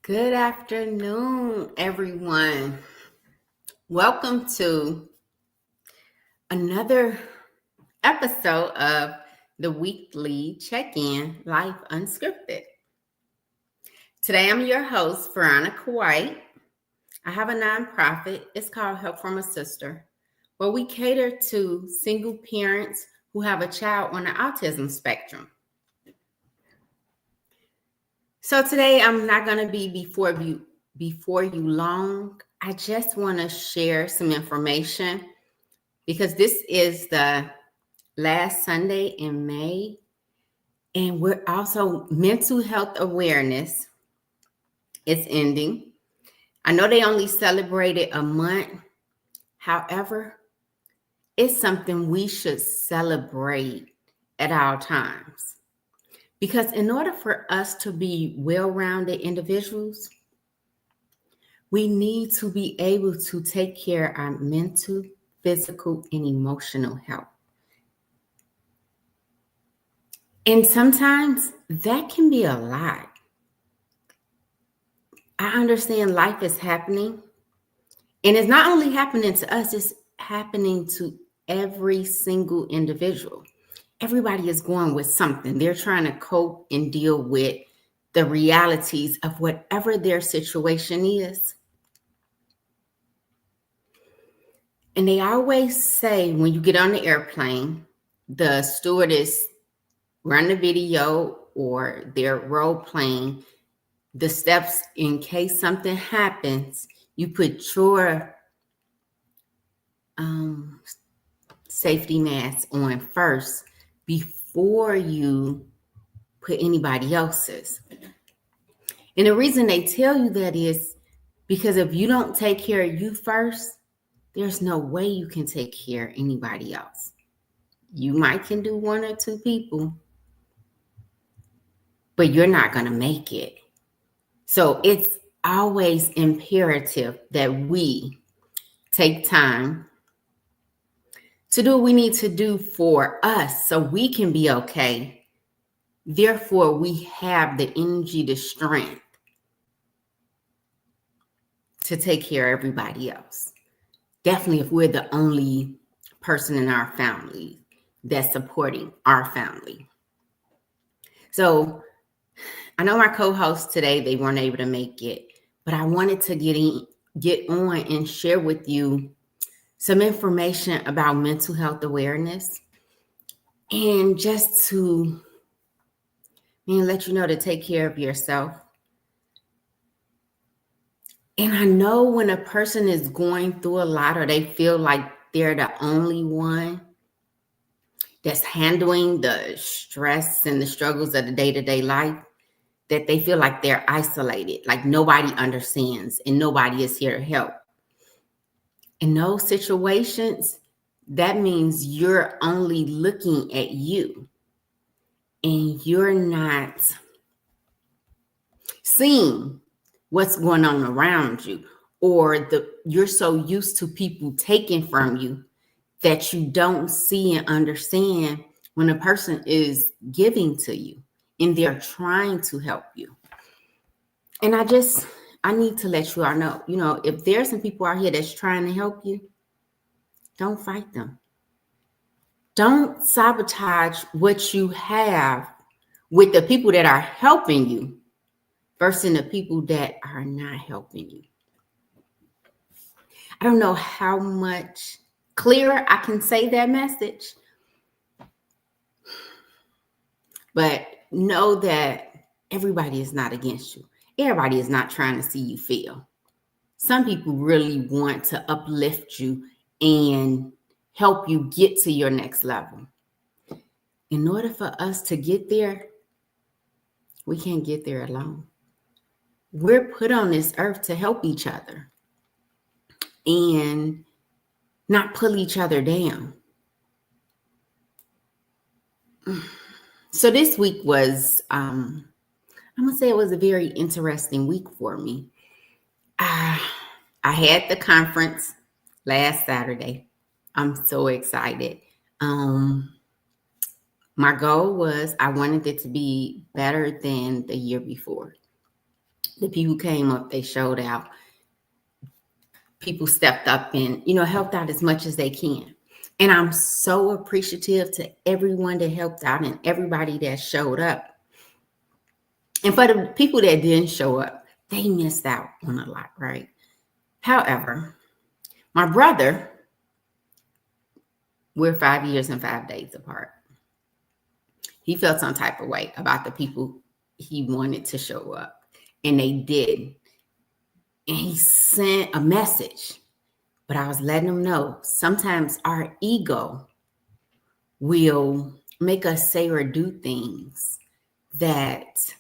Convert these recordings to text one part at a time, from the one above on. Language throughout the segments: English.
Good afternoon, everyone. Welcome to another episode of the weekly check-in Life Unscripted. Today, I'm your host, Veronica White. I have a nonprofit. It's called Help from a Sister, where we cater to single parents who have a child on the autism spectrum. So today, I'm not going to be before you long. I just want to share some information because this is the last Sunday in May, and we're also mental health awareness is ending. I know they only celebrated a month. However, it's something we should celebrate at all times. Because in order for us to be well-rounded individuals, we need to be able to take care of our mental, physical, and emotional health. And sometimes that can be a lot. I understand life is happening, and it's not only happening to us, it's happening to every single individual. Everybody is going with something. They're trying to cope and deal with the realities of whatever their situation is. And they always say when you get on the airplane, the stewardess run the video or they're role playing the steps in case something happens. You put your safety mask on first before you put anybody else's. And the reason they tell you that is because if you don't take care of you first, there's no way you can take care of anybody else. You might can do one or two people, but you're not going to make it. So it's always imperative that we take time to do what we need to do for us so we can be okay. Therefore, we have the energy, the strength to take care of everybody else. Definitely if we're the only person in our family that's supporting our family. So I know my co-hosts today, they weren't able to make it, but I wanted to get on and share with you some information about mental health awareness and just to let you know to take care of yourself. And I know when a person is going through a lot or they feel like they're the only one that's handling the stress and the struggles of the day-to-day life, that they feel like they're isolated, like nobody understands and nobody is here to help. In those situations, that means you're only looking at you and you're not seeing what's going on around you, or you're so used to people taking from you that you don't see and understand when a person is giving to you and they're trying to help you. And I need to let you all know, if there's some people out here that's trying to help you, don't fight them. Don't sabotage what you have with the people that are helping you versus the people that are not helping you. I don't know how much clearer I can say that message, but know that everybody is not against you. Everybody is not trying to see you fail. Some people really want to uplift you and help you get to your next level. In order for us to get there, we can't get there alone. We're put on this earth to help each other and not pull each other down. So this week was, I'm going to say it was a very interesting week for me. I had the conference last Saturday. I'm so excited. My goal was I wanted it to be better than the year before. The people came up, they showed out. People stepped up and, helped out as much as they can. And I'm so appreciative to everyone that helped out and everybody that showed up. And for the people that didn't show up, they missed out on a lot, right? However, my brother, we're 5 years and 5 days apart. He felt some type of way about the people he wanted to show up, and they did. And he sent a message, but I was letting him know sometimes our ego will make us say or do things that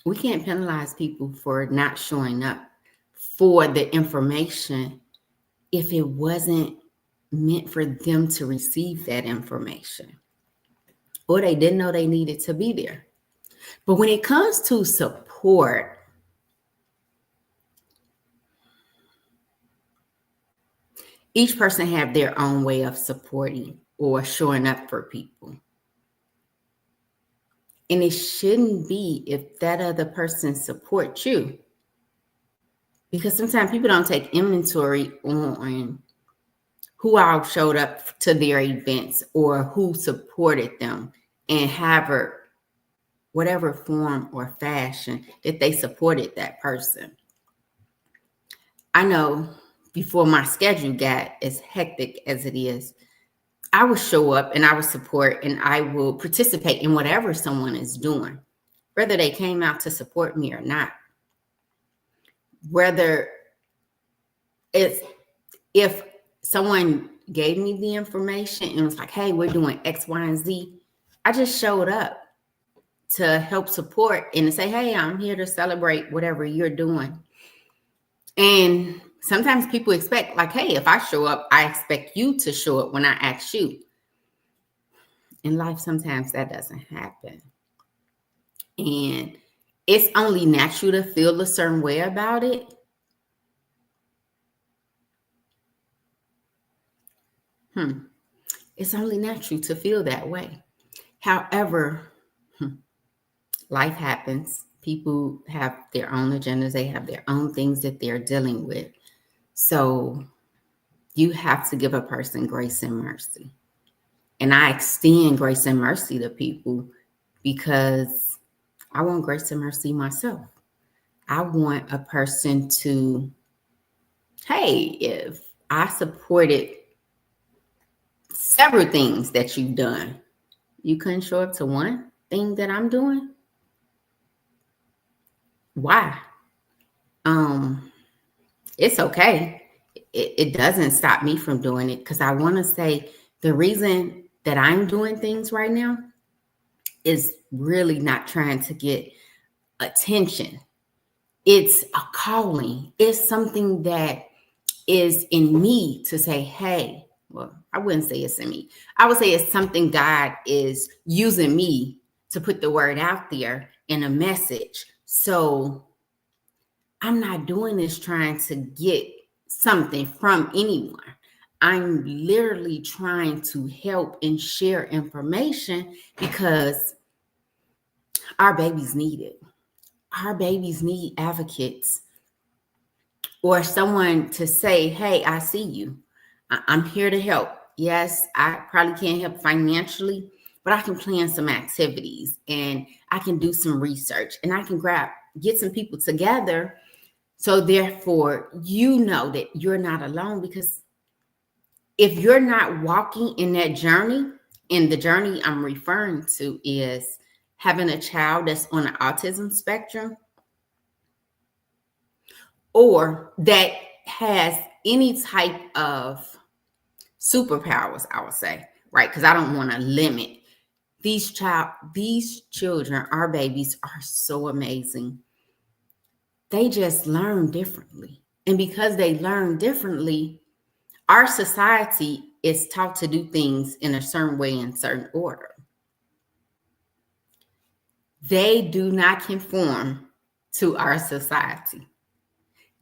we can't penalize people for not showing up for the information if it wasn't meant for them to receive that information, or they didn't know they needed to be there. But when it comes to support, each person have their own way of supporting or showing up for people. And it shouldn't be if that other person supports you. Because sometimes people don't take inventory on who all showed up to their events or who supported them and however, whatever form or fashion that they supported that person. I know before my schedule got as hectic as it is, I will show up and I will support and I will participate in whatever someone is doing, whether they came out to support me or not. Whether it's if someone gave me the information and was like, hey, we're doing X, Y, and Z, I just showed up to help support and to say, hey, I'm here to celebrate whatever you're doing. And sometimes people expect, like, hey, if I show up, I expect you to show up when I ask you. In life, sometimes that doesn't happen. And it's only natural to feel a certain way about it. It's only natural to feel that way. However, life happens. People have their own agendas. They have their own things that they're dealing with. So you have to give a person grace and mercy. And I extend grace and mercy to people because I want grace and mercy myself. I want a person to, hey, if I supported several things that you've done, you couldn't show up to one thing that I'm doing? Why? It's okay. It doesn't stop me from doing it because I want to say the reason that I'm doing things right now is really not trying to get attention. It's a calling. It's something that is in me to say, hey, well, I wouldn't say it's in me. I would say it's something God is using me to put the word out there in a message. So I'm not doing this trying to get something from anyone. I'm literally trying to help and share information because our babies need it. Our babies need advocates or someone to say, hey, I see you. I'm here to help. Yes, I probably can't help financially, but I can plan some activities and I can do some research and I can get some people together. So therefore, you know that you're not alone, because if you're not walking in that journey, and the journey I'm referring to is having a child that's on the autism spectrum or that has any type of superpowers, I would say, right? Because I don't want to limit these children, our babies are so amazing. They just learn differently. And because they learn differently, our society is taught to do things in a certain way, in certain order. They do not conform to our society.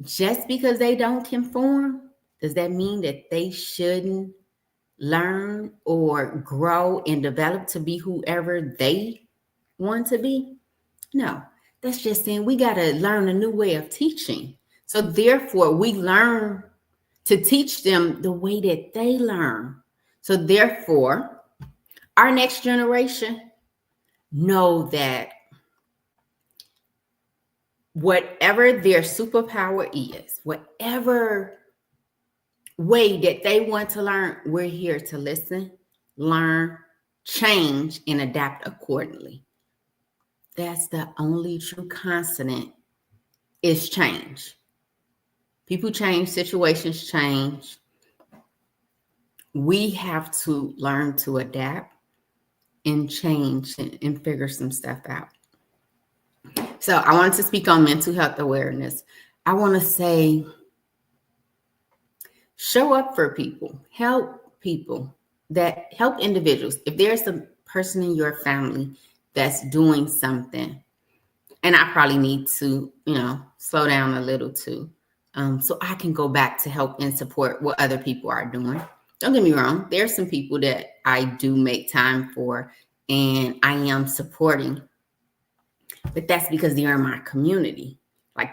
Just because they don't conform, does that mean that they shouldn't learn or grow and develop to be whoever they want to be? No, that's just saying we got to learn a new way of teaching. So therefore, we learn to teach them the way that they learn. So therefore, our next generation know that whatever their superpower is, whatever way that they want to learn, we're here to listen, learn, change, and adapt accordingly. That's the only true constant is change. People change, situations change. We have to learn to adapt and change and figure some stuff out. So I wanted to speak on mental health awareness. I want to say, show up for people, help individuals. If there's a person in your family that's doing something, and I probably need to, slow down a little too, so I can go back to help and support what other people are doing. Don't get me wrong. There's some people that I do make time for and I am supporting, but that's because they're in my community. Like,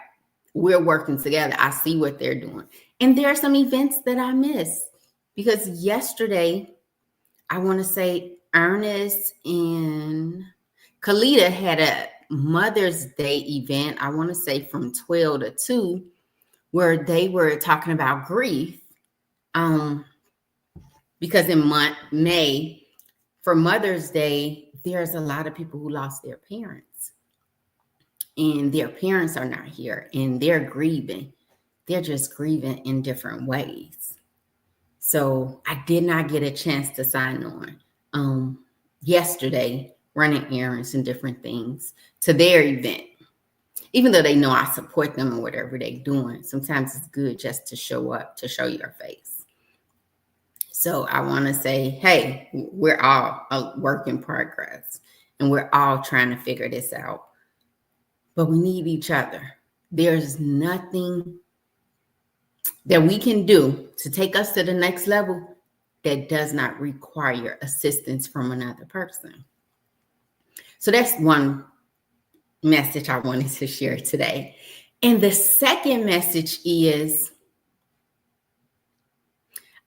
we're working together. I see what they're doing. And there are some events that I miss because yesterday, I want to say Ernest and Kalita had a Mother's Day event, I want to say from 12 to 2, where they were talking about grief. Because in May, for Mother's Day, there's a lot of people who lost their parents. And their parents are not here and they're grieving. They're just grieving in different ways. So I did not get a chance to sign on yesterday, running errands and different things to their event. Even though they know I support them or whatever they're doing, sometimes it's good just to show up, to show your face. So I want to say, hey, we're all a work in progress and we're all trying to figure this out. But we need each other. There's nothing that we can do to take us to the next level that does not require assistance from another person. So that's one message I wanted to share today. And the second message is,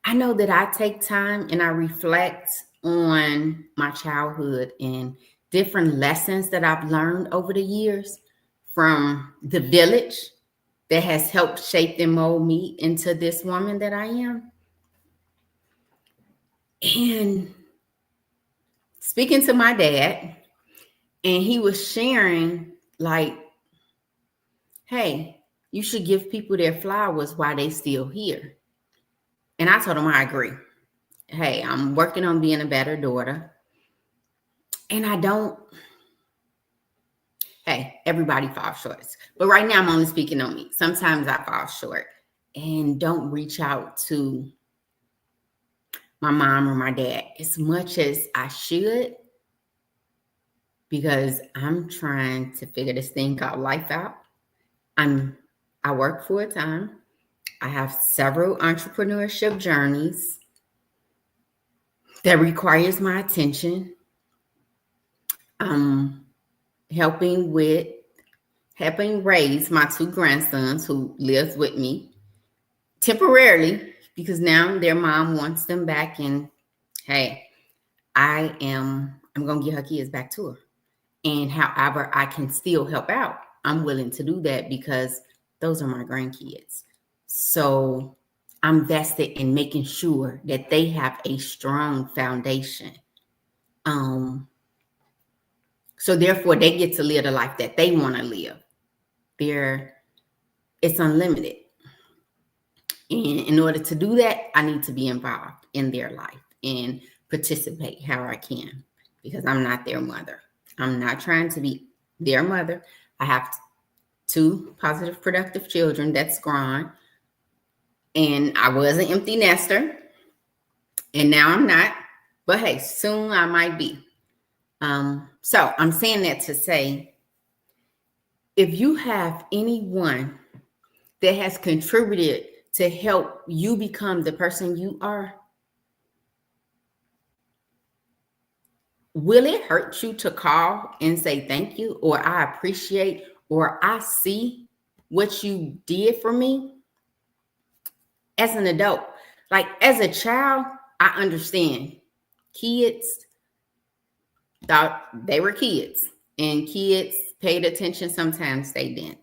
I know that I take time and I reflect on my childhood and different lessons that I've learned over the years from the village that has helped shape and mold me into this woman that I am. And speaking to my dad, and he was sharing like, hey, you should give people their flowers while they still here. And I told him I agree. Hey, I'm working on being a better daughter. And hey, everybody falls short. But right now I'm only speaking on me. Sometimes I fall short and don't reach out to my mom or my dad as much as I should, because I'm trying to figure this thing called life out. I work full time. I have several entrepreneurship journeys that requires my attention. Helping raise my 2 grandsons who lives with me temporarily because now their mom wants them back. And hey, I'm going to get her kids back to her. And however I can still help out, I'm willing to do that because those are my grandkids. So I'm vested in making sure that they have a strong foundation. So therefore they get to live the life that they want to live. It's unlimited. And in order to do that, I need to be involved in their life and participate how I can, because I'm not their mother. I'm not trying to be their mother. I have 2 positive, productive children that's grown. And I was an empty nester. And now I'm not. But hey, soon I might be. So I'm saying that to say, if you have anyone that has contributed to help you become the person you are, will it hurt you to call and say thank you, or I appreciate, or I see what you did for me? As an adult, like as a child, I understand. Kids thought they were kids, and kids paid attention. Sometimes they didn't.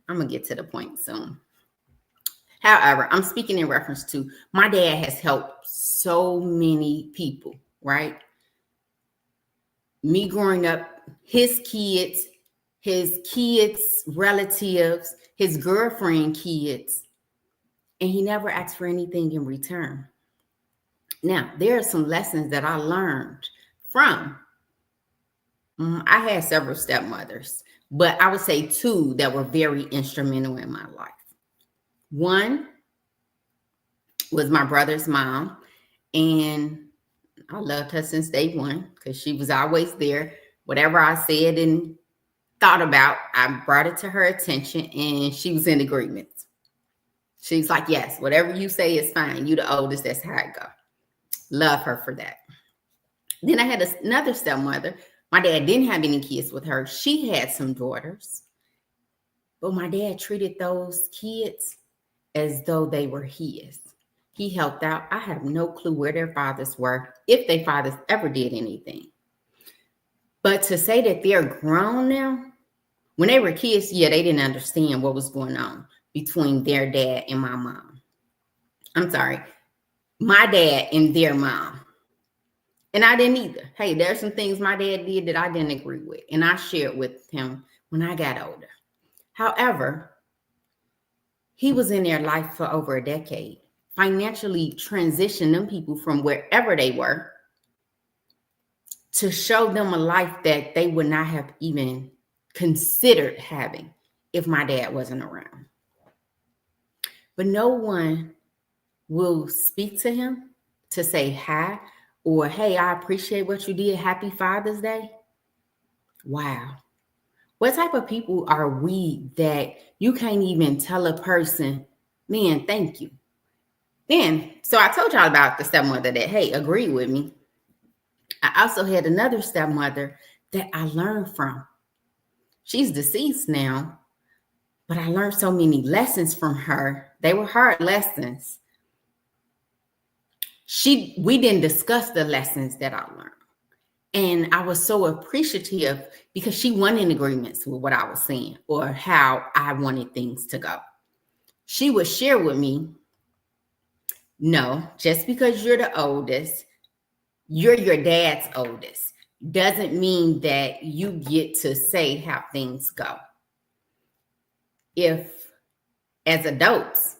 I'm going to get to the point soon. However, I'm speaking in reference to my dad has helped so many people, right? Me growing up, his kids, relatives, his girlfriend kids, and he never asked for anything in return. Now, there are some lessons that I learned from. I had several stepmothers, but I would say two that were very instrumental in my life. One was my brother's mom, and I loved her since day one because she was always there. Whatever I said and thought about, I brought it to her attention, and she was in agreement. She's like, yes, whatever you say is fine. You the oldest, that's how it go. Love her for that. Then I had another stepmother. My dad didn't have any kids with her. She had some daughters, but my dad treated those kids as though they were his. He helped out. I have no clue where their fathers were, if their fathers ever did anything. But to say that they're grown now, when they were kids, yeah, they didn't understand what was going on between their dad and my mom. I'm sorry, my dad and their mom. And I didn't either. Hey, there's some things my dad did that I didn't agree with, and I shared with him when I got older. However, he was in their life for over a decade, financially transitioned them people from wherever they were to show them a life that they would not have even considered having if my dad wasn't around. But no one will speak to him to say hi or, hey, I appreciate what you did. Happy Father's Day. Wow. What type of people are we that you can't even tell a person, man, thank you? Then, so I told y'all about the stepmother that, hey, agreed with me. I also had another stepmother that I learned from. She's deceased now, but I learned so many lessons from her. They were hard lessons. We didn't discuss the lessons that I learned. And I was so appreciative because she wasn't in agreements with what I was saying or how I wanted things to go. She would share with me, no, just because you're the oldest, you're your dad's oldest, doesn't mean that you get to say how things go. If, as adults,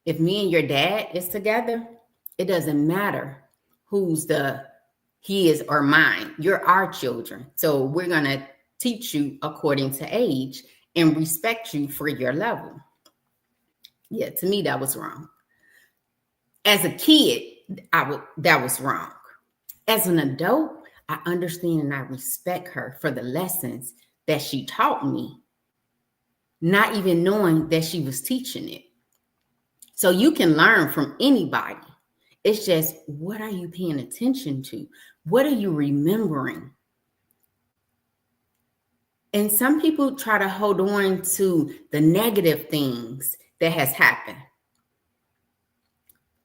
if me and your dad is together, it doesn't matter who's his or mine. You're our children. So we're going to teach you according to age and respect you for your level. Yeah, to me, that was wrong. As a kid, that was wrong. As an adult, I understand and I respect her for the lessons that she taught me, not even knowing that she was teaching it. So you can learn from anybody. It's just, what are you paying attention to? What are you remembering? And some people try to hold on to the negative things that has happened.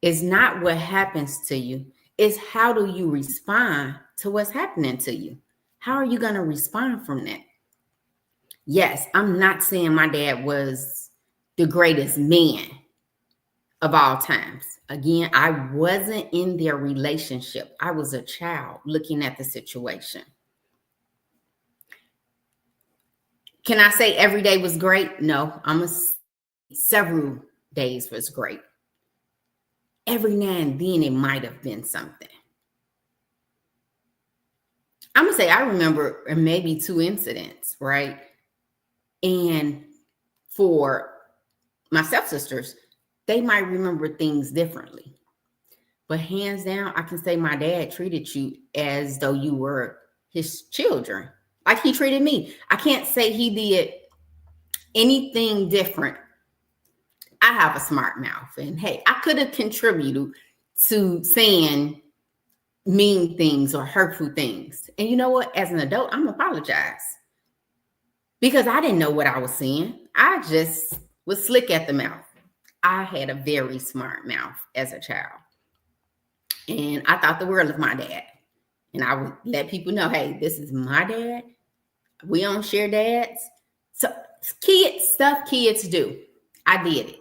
It's not what happens to you. It's how do you respond to what's happening to you? How are you going to respond from that? Yes, I'm not saying my dad was the greatest man of all times. Again, I wasn't in their relationship. I was a child looking at the situation. Can I say every day was great? No, several days was great. Every now and then it might have been something. I'm going to say I remember maybe 2 incidents, right? And for my stepsisters, they might remember things differently. But hands down, I can say my dad treated you as though you were his children, like he treated me. I can't say he did anything different. I have a smart mouth. And hey, I could have contributed to saying mean things or hurtful things. And you know what? As an adult, I'm apologize because I didn't know what I was saying. I just was slick at the mouth. I had a very smart mouth as a child. And I thought the world of my dad. And I would let people know, hey, this is my dad. We don't share dads. So stuff kids do. I did it.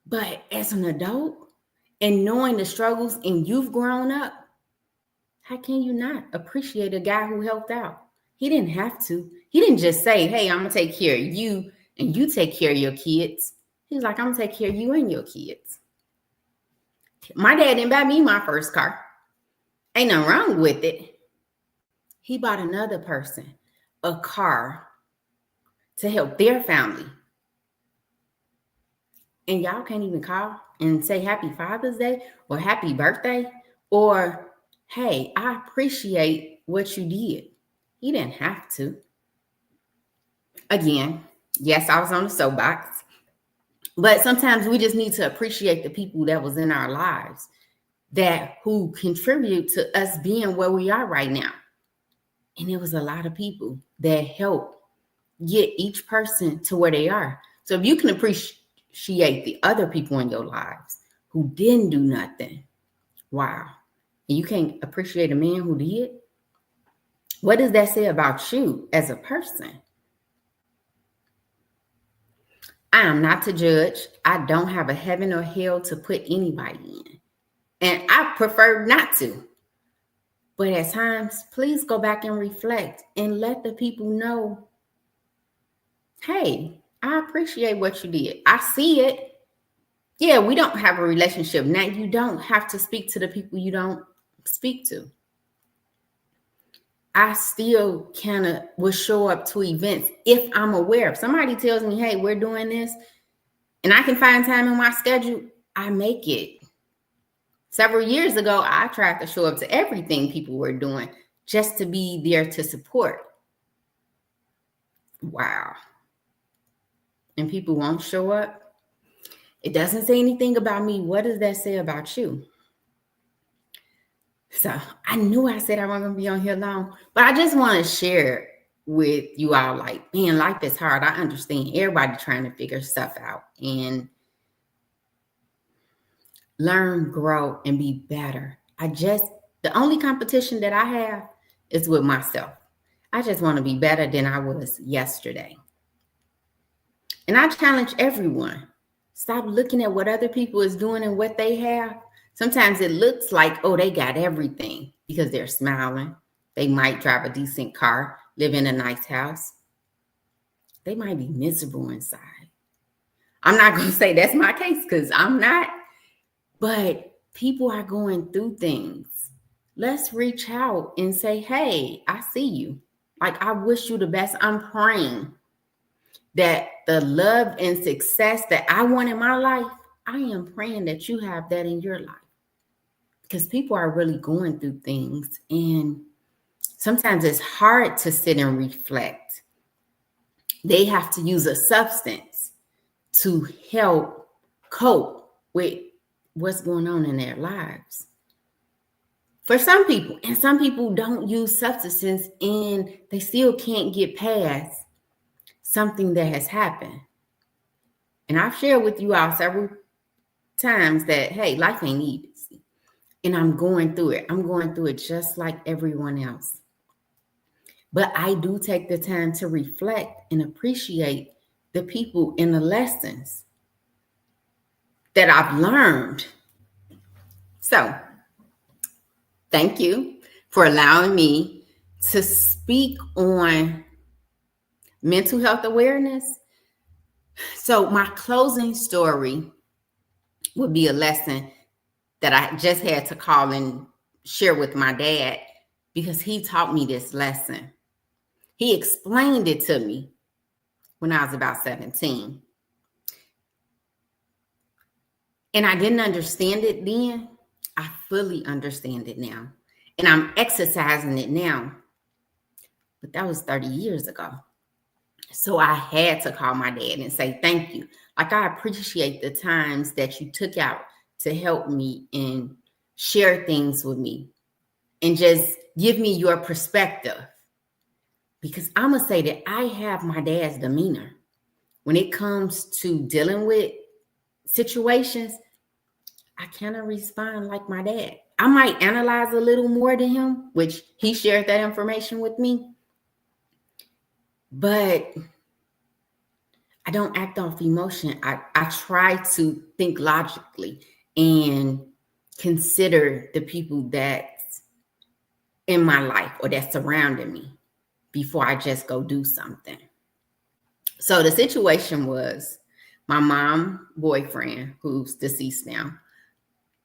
But as an adult and knowing the struggles and you've grown up, how can you not appreciate a guy who helped out? He didn't have to. He didn't just say, hey, I'm going to take care of you and you take care of your kids. He's like, I'm going to take care of you and your kids. My dad didn't buy me my first car. Ain't nothing wrong with it. He bought another person a car to help their family. And y'all can't even call and say happy Father's Day or happy birthday or, hey, I appreciate what you did. He didn't have to. Again, yes, I was on the soapbox, but sometimes we just need to appreciate the people that was in our lives who contribute to us being where we are right now. And it was a lot of people that helped get each person to where they are. So if you can appreciate the other people in your lives who didn't do nothing, wow. And you can't appreciate a man who did? What does that say about you as a person? I am not to judge. I don't have a heaven or hell to put anybody in. And I prefer not to. But at times, please go back and reflect and let the people know, hey, I appreciate what you did. I see it. Yeah, we don't have a relationship. Now, you don't have to speak to the people you don't speak to. I still will show up to events if I'm aware. If somebody tells me, hey, we're doing this, and I can find time in my schedule, I make it. Several years ago, I tried to show up to everything people were doing just to be there to support. Wow. And people won't show up. It doesn't say anything about me. What does that say about you? So I knew I said I wasn't going to be on here long, but I just want to share with you all, like, man, life is hard. I understand everybody trying to figure stuff out and learn, grow, and be better. The only competition that I have is with myself. I just want to be better than I was yesterday. And I challenge everyone, stop looking at what other people is doing and what they have. Sometimes it looks like, oh, they got everything because they're smiling. They might drive a decent car, live in a nice house. They might be miserable inside. I'm not going to say that's my case because I'm not. But people are going through things. Let's reach out and say, hey, I see you. Like, I wish you the best. I'm praying that the love and success that I want in my life, I am praying that you have that in your life. Because people are really going through things. And sometimes it's hard to sit and reflect. They have to use a substance to help cope with what's going on in their lives. For some people, and some people don't use substances and they still can't get past something that has happened. And I've shared with you all several times that, hey, life ain't easy. And I'm going through it. I'm going through it just like everyone else. But I do take the time to reflect and appreciate the people and the lessons that I've learned. So, thank you for allowing me to speak on mental health awareness. So, my closing story would be a lesson that I just had to call and share with my dad because he taught me this lesson. He explained it to me when I was about 17. And I didn't understand it then. I fully understand it now. And I'm exercising it now. But that was 30 years ago. So I had to call my dad and say, thank you. Like, I appreciate the times that you took out to help me and share things with me and just give me your perspective. Because I'm going to say that I have my dad's demeanor. When it comes to dealing with situations, I cannot respond like my dad. I might analyze a little more than him, which he shared that information with me. But I don't act off emotion. I try to think logically and consider the people that's in my life or that's surrounding me before I just go do something. So the situation was my mom boyfriend, who's deceased now,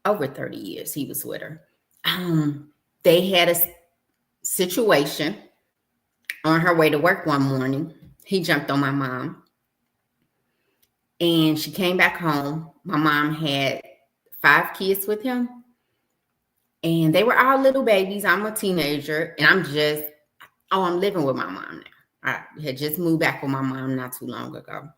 over 30 years he was with her. They had a situation on her way to work one morning. He jumped on my mom and she came back home. My mom had 5 kids with him and they were all little babies. I'm a teenager and I'm living with my mom now. I had just moved back with my mom not too long ago.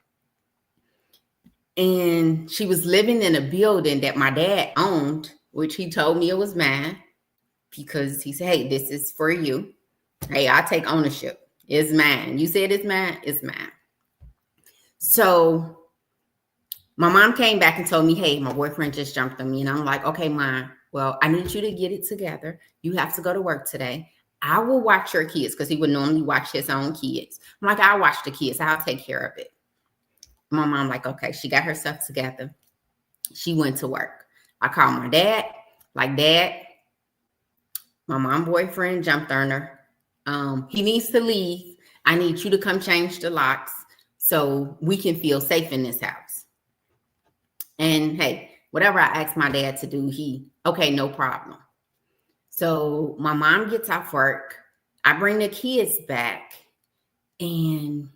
And she was living in a building that my dad owned, which he told me it was mine because he said, hey, this is for you. Hey, I take ownership. It's mine. You said it's mine. It's mine. So my mom came back and told me, hey, my boyfriend just jumped on me. And I'm like, okay, Mom, well, I need you to get it together. You have to go to work today. I will watch your kids because he would normally watch his own kids. I'm like, I'll watch the kids. I'll take care of it. My mom like, okay, she got herself together. She went to work. I called my dad, like, Dad, my mom boyfriend jumped on her. He needs to leave. I need you to come change the locks so we can feel safe in this house. And hey, whatever I asked my dad to do, okay, no problem. So my mom gets off work. I bring the kids back and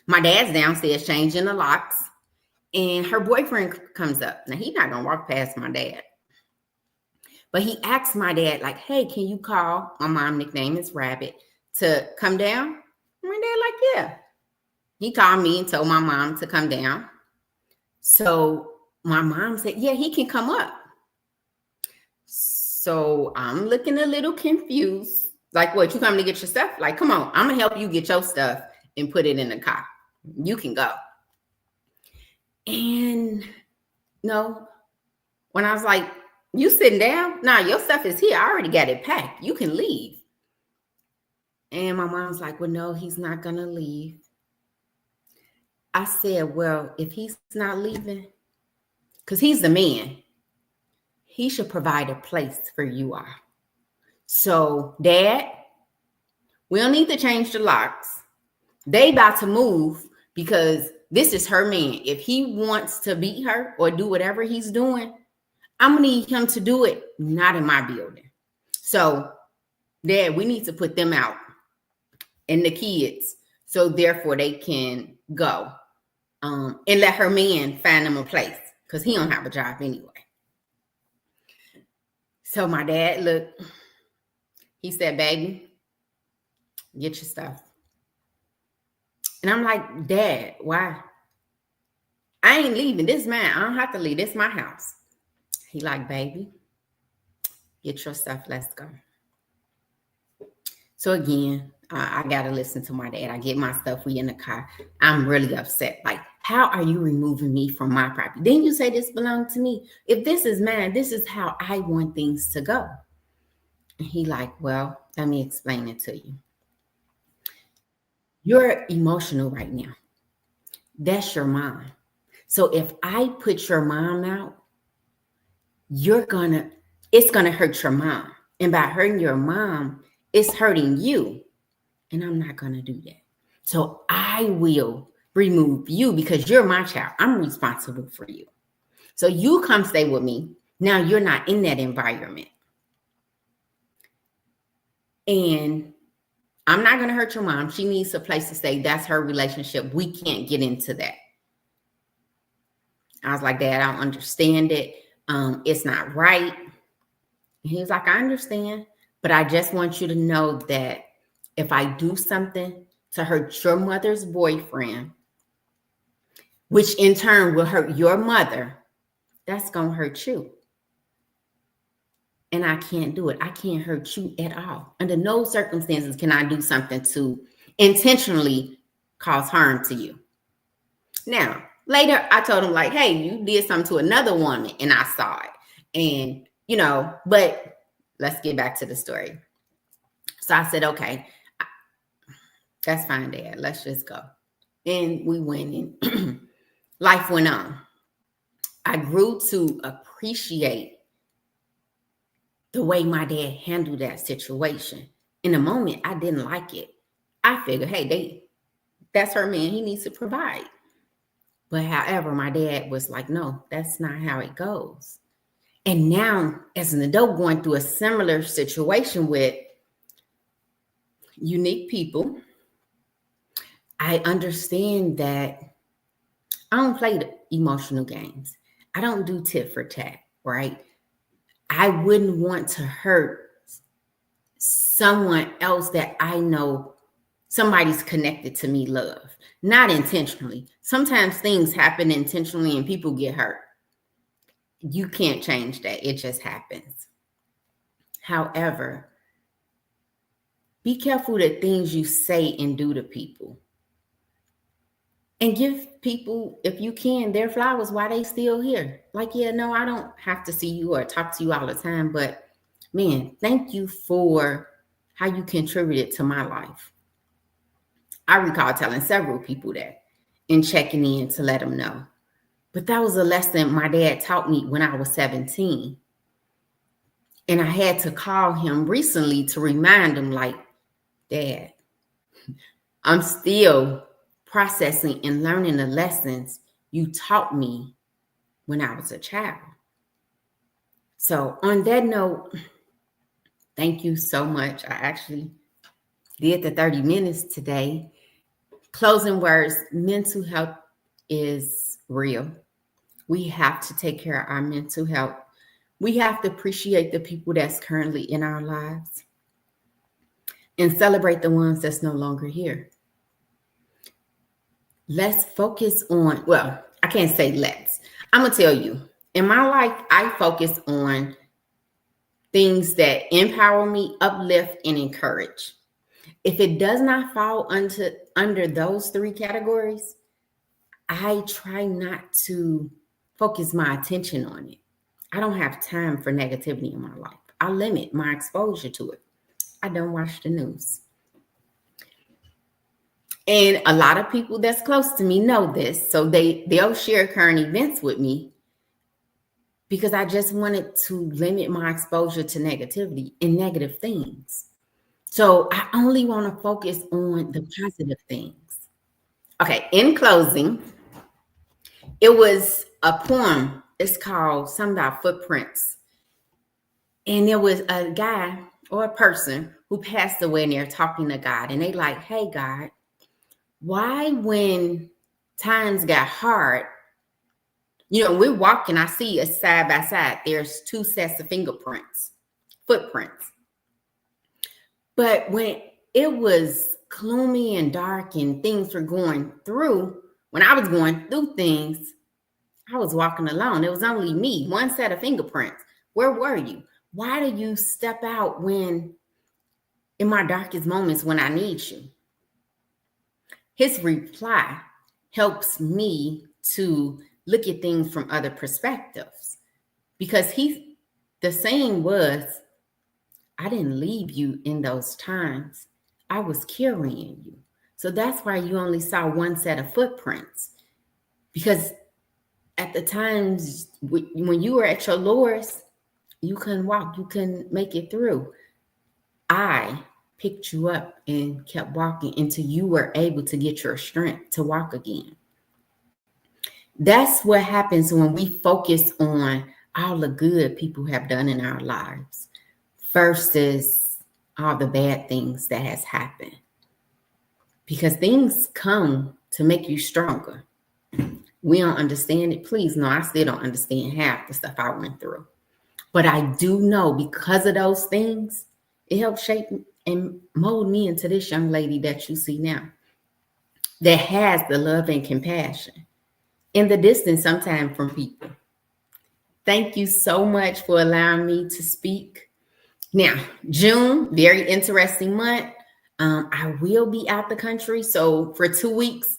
my dad's downstairs changing the locks and her boyfriend comes up. Now he's not going to walk past my dad. But he asked my dad, like, hey, can you call, my mom nickname is Rabbit, to come down? My dad like, yeah. He called me and told my mom to come down. So my mom said, yeah, he can come up. So I'm looking a little confused. Like, what, you coming to get your stuff? Like, come on, I'm going to help you get your stuff and put it in the car. You can go. And no, when I was like, you sitting down? Nah, your stuff is here. I already got it packed. You can leave. And my mom's like, well, no, he's not going to leave. I said, well, if he's not leaving, because he's the man, he should provide a place for you all. So, Dad, we don't need to change the locks. They about to move because this is her man. If he wants to beat her or do whatever he's doing, I'm going to need him to do it, not in my building. So, Dad, we need to put them out and the kids so therefore they can go and let her man find them a place because he don't have a job anyway. So my dad, look, he said, baby, get your stuff. And I'm like, Dad, why? I ain't leaving. This is mine. I don't have to leave. This is my house. He like, baby, get your stuff. Let's go. So again, I got to listen to my dad. I get my stuff. We in the car. I'm really upset. Like, how are you removing me from my property? Didn't you say this belonged to me? If this is mine, this is how I want things to go. And he like, well, let me explain it to you. You're emotional right now. That's your mom. So if I put your mom out, it's going to hurt your mom. And by hurting your mom, it's hurting you. And I'm not going to do that. So I will remove you because you're my child. I'm responsible for you. So you come stay with me. Now you're not in that environment. And I'm not going to hurt your mom. She needs a place to stay. That's her relationship. We can't get into that. I was like, Dad, I don't understand it. It's not right. And he was like, I understand. But I just want you to know that if I do something to hurt your mother's boyfriend, which in turn will hurt your mother, that's going to hurt you. and I can't do it. I can't hurt you at all. Under no circumstances can I do something to intentionally cause harm to you. Now, later I told him like, hey, you did something to another woman and I saw it. And, but let's get back to the story. So I said, okay, that's fine, Dad. Let's just go. And we went and life went on. I grew to appreciate the way my dad handled that situation. In the moment, I didn't like it. I figured, hey, that's her man. He needs to provide. But however, my dad was like, no, that's not how it goes. And now, as an adult going through a similar situation with unique people, I understand that I don't play the emotional games. I don't do tit for tat, right? I wouldn't want to hurt someone else that I know somebody's connected to me love, not intentionally. Sometimes things happen intentionally and people get hurt. You can't change that. It just happens. However, be careful the things you say and do to people. And give people, if you can, their flowers while they still here. Like, yeah, no, I don't have to see you or talk to you all the time. But man, thank you for how you contributed to my life. I recall telling several people that and checking in to let them know. But that was a lesson my dad taught me when I was 17. And I had to call him recently to remind him, like, Dad, I'm still processing and learning the lessons you taught me when I was a child. So on that note, thank you so much. I actually did the 30 minutes today. Closing words, mental health is real. We have to take care of our mental health. We have to appreciate the people that's currently in our lives and celebrate the ones that's no longer here. Let's focus on, well, I can't say let's. I'm going to tell you, in my life, I focus on things that empower me, uplift, and encourage. If it does not fall under those three categories, I try not to focus my attention on it. I don't have time for negativity in my life. I limit my exposure to it. I don't watch the news. And a lot of people that's close to me know this. So they'll share current events with me because I just wanted to limit my exposure to negativity and negative things. So I only want to focus on the positive things. Okay, in closing, it was a poem. It's called Something About Footprints. And there was a guy or a person who passed away and they're talking to God. And they like, hey, God, why when times got hard, we're walking, I see a side by side, there's two sets of footprints. But when it was gloomy and dark and things were going through, when I was going through things, I was walking alone. It was only me, one set of fingerprints. Where were you? Why do you step out in my darkest moments when I need you? His reply helps me to look at things from other perspectives because the saying was, I didn't leave you in those times. I was carrying you. So that's why you only saw one set of footprints, because at the times when you were at your lowest, you couldn't walk, you couldn't make it through. I picked you up and kept walking until you were able to get your strength to walk again. That's what happens when we focus on all the good people have done in our lives versus all the bad things that has happened. Because things come to make you stronger. We don't understand it. Please, no, I still don't understand half the stuff I went through. But I do know because of those things, it helped shape and mold me into this young lady that you see now that has the love and compassion in the distance sometimes from people. Thank you so much for allowing me to speak. Now, June, very interesting month. I will be out the country. So for 2 weeks,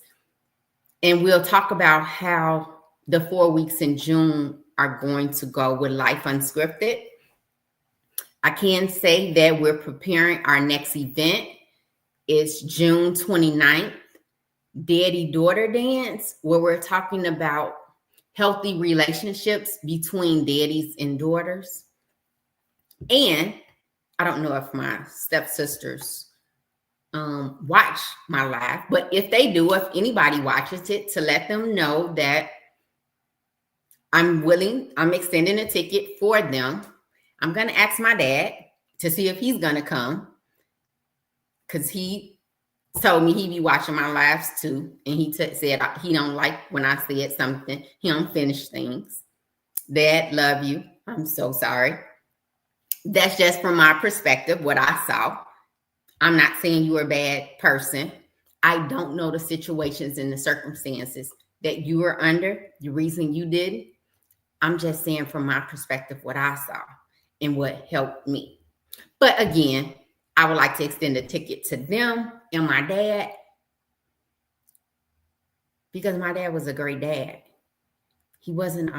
and we'll talk about how the 4 weeks in June are going to go with Life Unscripted. I can say that we're preparing our next event. It's June 29th, Daddy-Daughter Dance, where we're talking about healthy relationships between daddies and daughters. And I don't know if my stepsisters watch my live, but if they do, if anybody watches it, to let them know that I'm extending a ticket for them. I'm going to ask my dad to see if he's going to come, because he told me he'd be watching my lives too. And he said he don't like when I said something. He don't finish things. Dad, love you. I'm so sorry. That's just from my perspective, what I saw. I'm not saying you're a bad person. I don't know the situations and the circumstances that you were under, the reason you did it. I'm just saying from my perspective what I saw and what helped me. But again, I would like to extend a ticket to them and my dad, because my dad was a great dad. He wasn't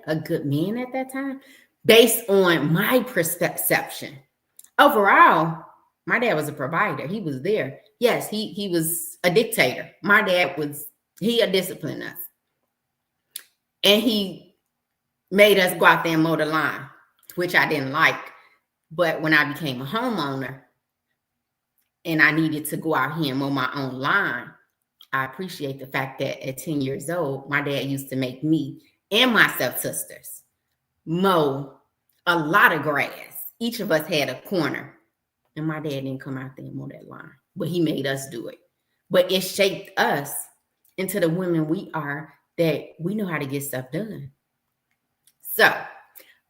a good man at that time, based on my perception. Overall, my dad was a provider. He was there. Yes, he was a dictator. My dad he disciplined us. And he made us go out there and mow the lawn, which I didn't like. But when I became a homeowner and I needed to go out here and mow my own lawn, I appreciate the fact that at 10 years old, my dad used to make me and my stepsisters mow a lot of grass. Each of us had a corner. And my dad didn't come out there and mow that lawn, but he made us do it. But it shaped us into the women we are, that we know how to get stuff done. So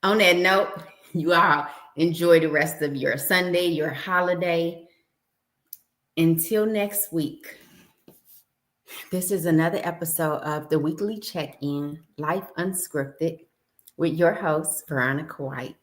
on that note, you all enjoy the rest of your Sunday, your holiday. Until next week, this is another episode of the Weekly Check-In, Life Unscripted, with your host, Veronica White.